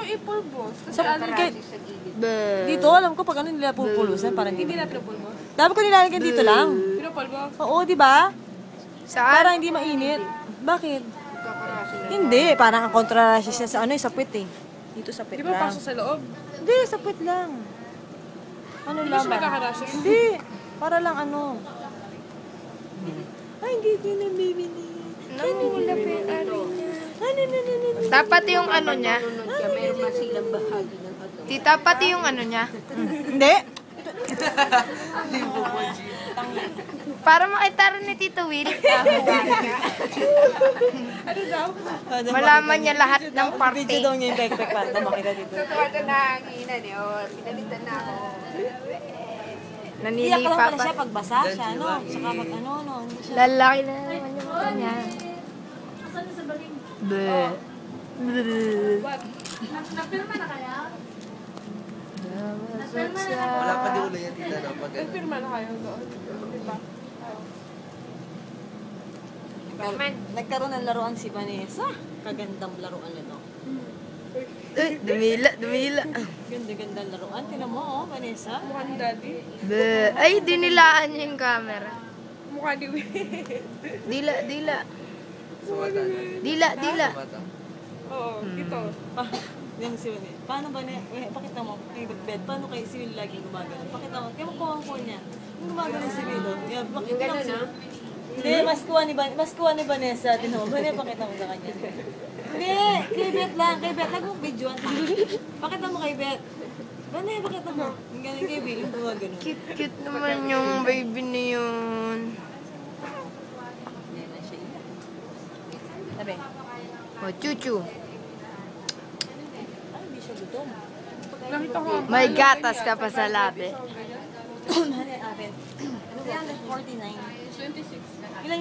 ipulbos. Kasi Sa, alam kahit, Sa gilid. dito, alam ko pag ano nila pupulusan, parang hindi hindi. na pinupulbos. Dapat ko nilalagyan dito lang. Pinupulbos? Oo, di ba? Saan? Para hindi mainit. Bakit? Kakarasin. Hindi, parang ang kontrarasya siya sa ano, sa puwet eh. Dito sa puwet Di ba lang. pasok sa loob? Hindi, sa puwet lang. Ano Hindi lang siya ba? magkakarasya. Hindi, para lang ano. Ay, hindi ko na baby niya. Namulap yung ano niya. Ano. Dapat yung ano niya. Nunod ka, meron masilang bahagi ng katawan. Tita, pati yung ano niya. Hindi. Para makita rin ni Tito Will. Ano daw? Malaman niya lahat ng Video parte. daw niya yung backpack para makita dito. Totoo na nanginan eh. O, pinalitan na ako. Iyak lang Nanilipa pala pa. siya pag basa siya, no? Saka pag ano, no? Hindi siya. Lalaki na naman yung mukha niya. Bleh. Napirma na kaya? Wala pa di ulo yan, tita, no? Pag ano. Napirma na kayo doon. Diba? Nagkaroon ng laruan si Vanessa. Kagandang laruan nito. Dumila. Ganda-gandang laruan. Tinan mo, oh, Vanessa. Mukha ni daddy. Bleh. Ay, dinilaan niya yung camera. Mukha ni Will. Dila. Sa mata. Dila. Sa mata. Oo, ito. Yan si Vanessa. Paano ba na, pakita mo, kay bed, paano kayo si Will lagi gumagano? Pakita mo, kaya makuha ko niya. Yung gumagano si Will, oh. Yeah, pakita mo si Hindi, mas kuha ni Vanessa. Tinan mo, Vanessa, pakita mo sa kanya. Hindi, kay Bet lang. Kay Bet, nag-videoan. Pakita mo kay Bet. Vanessa, pakita mo. Yung ganun kay Will, yung gumagano. Cute naman yung baby na yun. Yan na siya. Sabi, O, chuchu. ay, hindi siya gutom. Nakita ko. May gatas ka pa sa labi. Ano yung akin? 349. 26. Ilan